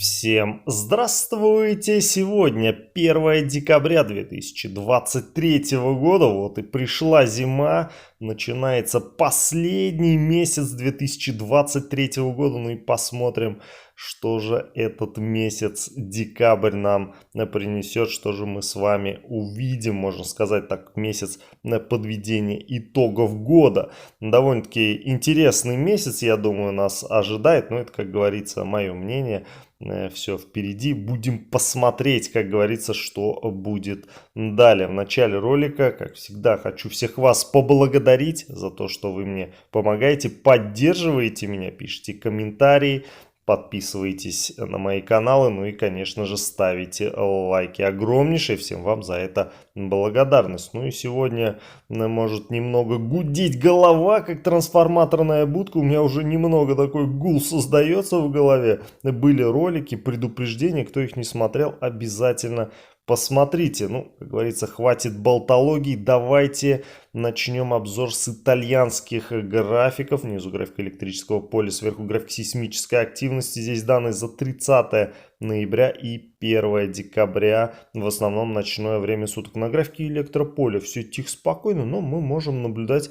Всем здравствуйте! Сегодня 1 декабря 2023 года, вот и пришла зима, начинается последний месяц 2023 года, ну и посмотрим, что же этот месяц декабрь нам принесет, что же мы с вами увидим, можно сказать так, месяц подведения итогов года. Довольно-таки интересный месяц, я думаю, нас ожидает, но это, как говорится, мое мнение. Все впереди. Будем посмотреть, как говорится, что будет далее. В начале ролика, как всегда, хочу всех вас поблагодарить за то, что вы мне помогаете, поддерживаете меня, пишите комментарии, подписывайтесь на мои каналы, ну и, конечно же, ставите лайки. Огромнейшая всем вам за это благодарность. Ну и сегодня может немного гудеть голова, как трансформаторная будка. У меня уже немного такой гул создается в голове. Были ролики, предупреждения, кто их не смотрел, обязательно посмотрите. Ну, как говорится, хватит болтологии. Давайте начнем обзор с итальянских графиков. Внизу график электрического поля, сверху график сейсмической активности. Здесь данные за 30 ноября и 1 декабря. В основном ночное время суток. На графике электрополя все тихо, спокойно, но мы можем наблюдать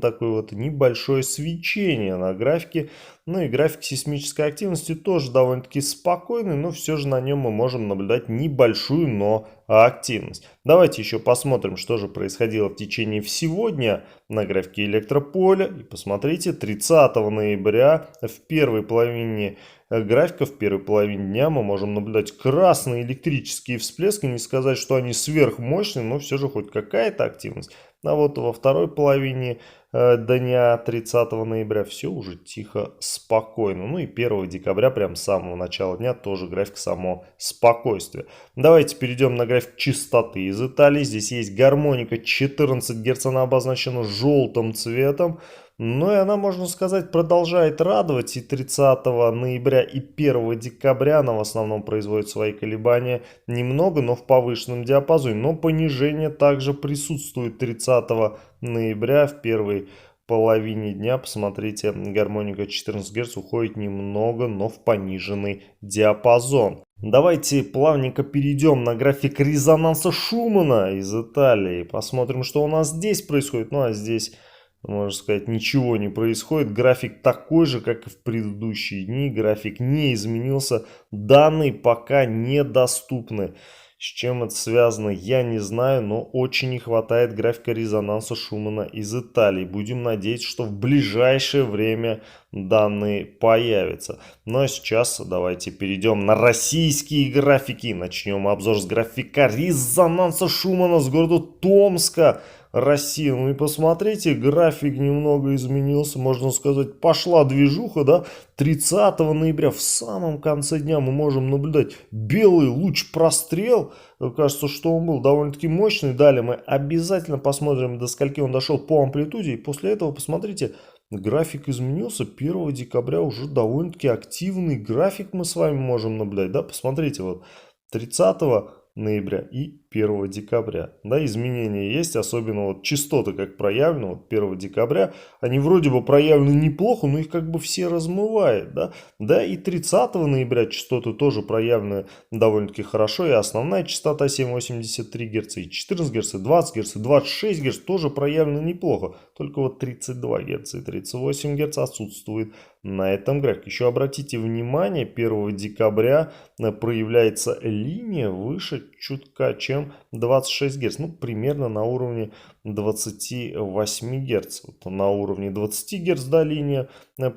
такое вот небольшое свечение на графике. Ну и график сейсмической активности тоже довольно-таки спокойный, но все же на нем мы можем наблюдать небольшую, но активность. Давайте еще посмотрим, что же происходило в течение всего дня на графике электрополя. И посмотрите, 30 ноября в первой половине графика, в первой половине дня мы можем наблюдать красные электрические всплески. Не сказать, что они сверхмощные, но все же хоть какая-то активность. А вот во второй половине дня 30 ноября все уже тихо, спокойно. Ну и 1 декабря, прям с самого начала дня, тоже график само спокойствия. Давайте перейдем на график частоты из Италии. Здесь есть гармоника 14 Гц, она обозначена желтым цветом. Ну и она, можно сказать, продолжает радовать. И 30 ноября и 1 декабря она в основном производит свои колебания немного, но в повышенном диапазоне. Но понижение также присутствует 30 ноября в первой половине дня. Посмотрите, гармоника 14 Гц уходит немного, но в пониженный диапазон. Давайте плавненько перейдем на график резонанса Шумана из Италии. Посмотрим, что у нас здесь происходит. Ну а здесь, можно сказать, ничего не происходит. График такой же, как и в предыдущие дни. График не изменился. Данные пока недоступны. С чем это связано, я не знаю, но очень не хватает графика резонанса Шумана из Италии. Будем надеяться, что в ближайшее время данные появятся. Ну а сейчас давайте перейдем на российские графики. Начнем обзор с графика резонанса Шумана с города Томска, Россия. Ну и посмотрите, график немного изменился, можно сказать, пошла движуха, да. 30 ноября в самом конце дня мы можем наблюдать белый луч прострел. Кажется, что он был довольно-таки мощный. Далее мы обязательно посмотрим, до скольки он дошел по амплитуде. И после этого, посмотрите, график изменился. 1 декабря уже довольно-таки активный график мы с вами можем наблюдать. Да, посмотрите, вот 30 ноября и 1 декабря. Да, изменения есть, особенно вот частоты как проявлены. Вот 1 декабря они вроде бы проявлены неплохо, но их как бы все размывает. Да, и 30 ноября частоты тоже проявлены довольно-таки хорошо. И основная частота 7,83 Гц, и 14 Гц, и 20 Гц, и 26 Гц тоже проявлены неплохо. Только вот 32 Гц и 38 Гц отсутствует на этом графике. Еще обратите внимание, 1 декабря проявляется линия выше чутка, чем 26 Гц. Ну, примерно на уровне 28 Гц. Вот на уровне 20 Гц, да, линия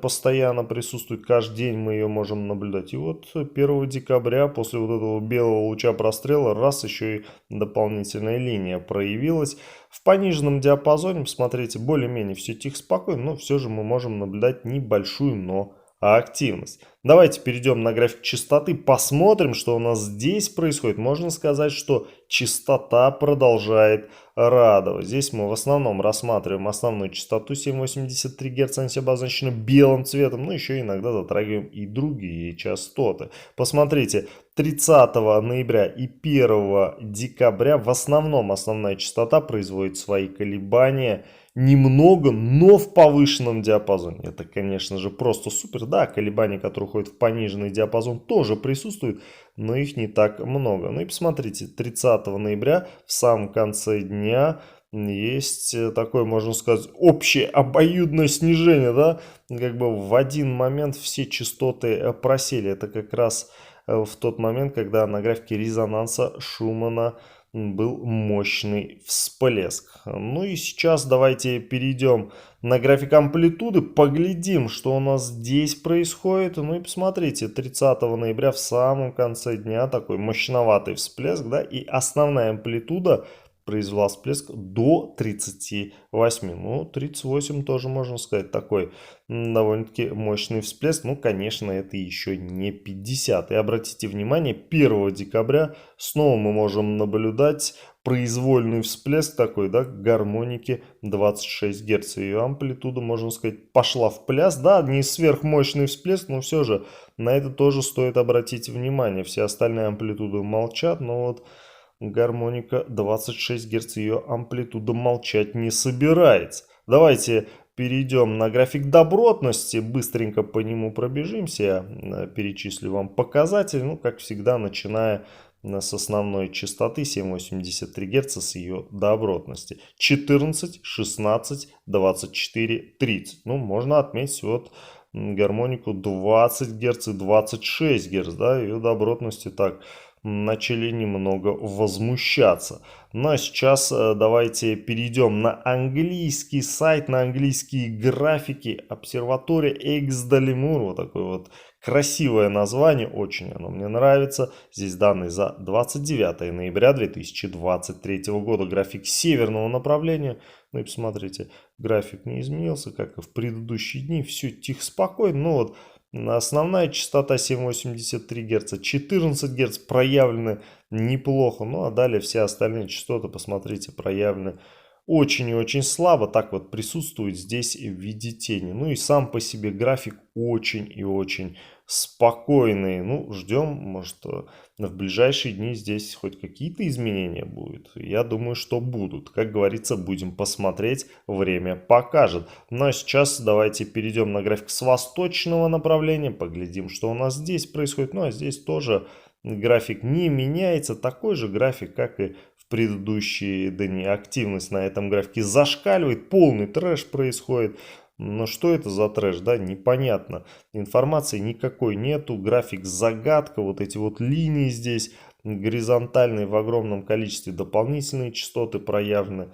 постоянно присутствует. Каждый день мы ее можем наблюдать. И вот 1 декабря после вот этого белого луча прострела раз еще и дополнительная линия проявилась. В пониженном диапазоне, посмотрите, более-менее все тихо, спокойно, но все же мы можем наблюдать небольшую, но активность. Давайте перейдем на график частоты, посмотрим, что у нас здесь происходит. Можно сказать, что частота продолжает радовать. Здесь мы в основном рассматриваем основную частоту 7,83 Гц, она обозначена белым цветом, но еще иногда затрагиваем и другие частоты. Посмотрите, 30 ноября и 1 декабря в основном основная частота производит свои колебания немного, но в повышенном диапазоне. Это, конечно же, просто супер. Да, колебания, которые уходят в пониженный диапазон, тоже присутствуют, но их не так много. Ну и посмотрите, 30 ноября в самом конце дня есть такое, можно сказать, общее обоюдное снижение, да, как бы в один момент все частоты просели. Это как раз в тот момент, когда на графике резонанса Шумана был мощный всплеск. Ну и сейчас давайте перейдем на график амплитуды, поглядим, что у нас здесь происходит. Ну и посмотрите, 30 ноября в самом конце дня такой мощноватый всплеск, да, и основная амплитуда произвела всплеск до 38. Ну, 38 тоже можно сказать такой довольно-таки мощный всплеск. Ну, конечно, это еще не 50. И обратите внимание, 1 декабря снова мы можем наблюдать произвольный всплеск такой, да, гармоники 26 Гц. Ее амплитуда, можно сказать, пошла в пляс. Да, не сверхмощный всплеск, но все же на это тоже стоит обратить внимание. Все остальные амплитуды молчат, но вот гармоника 26 Гц, ее амплитуда молчать не собирается. Давайте перейдем на график добротности, быстренько по нему пробежимся, я перечислю вам показатели, ну, как всегда, начиная с основной частоты 7,83 Гц с ее добротности. 14, 16, 24, 30. Ну, можно отметить вот гармонику 20 Гц и 26 Гц, да, ее добротности так начали немного возмущаться. Ну а сейчас давайте перейдем на английский сайт, на английские графики. Обсерватория Экс-Далимур. Вот такое вот красивое название, очень оно мне нравится. Здесь данные за 29 ноября 2023 года. График северного направления. Ну и посмотрите, график не изменился, как и в предыдущие дни. Все тихо, спокойно. Ну вот основная частота 7,83 Гц, 14 Гц проявлены неплохо. Ну а далее все остальные частоты, посмотрите, проявлены очень и очень слабо. Так вот присутствует здесь в виде тени. Ну и сам по себе график очень и очень спокойный. Ну, ждем, может, в ближайшие дни здесь хоть какие-то изменения будут. Я думаю, что будут. Как говорится, будем посмотреть, время покажет. Ну а сейчас давайте перейдем на график с восточного направления. Поглядим, что у нас здесь происходит. Ну а здесь тоже график не меняется. Такой же график, как и в предыдущие дни. Активность на этом графике зашкаливает. Полный трэш происходит. Но что это за трэш, да, непонятно. Информации никакой нету, график загадка, вот эти вот линии здесь горизонтальные в огромном количестве, дополнительные частоты проявлены.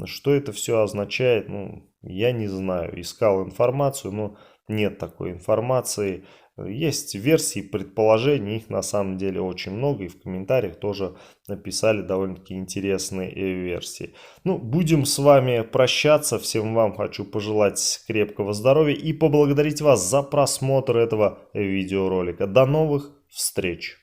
Что это все означает, ну, я не знаю. Искал информацию, но нет такой информации. Есть версии, предположений, их на самом деле очень много, и в комментариях тоже написали довольно-таки интересные версии. Ну, будем с вами прощаться, всем вам хочу пожелать крепкого здоровья и поблагодарить вас за просмотр этого видеоролика. До новых встреч!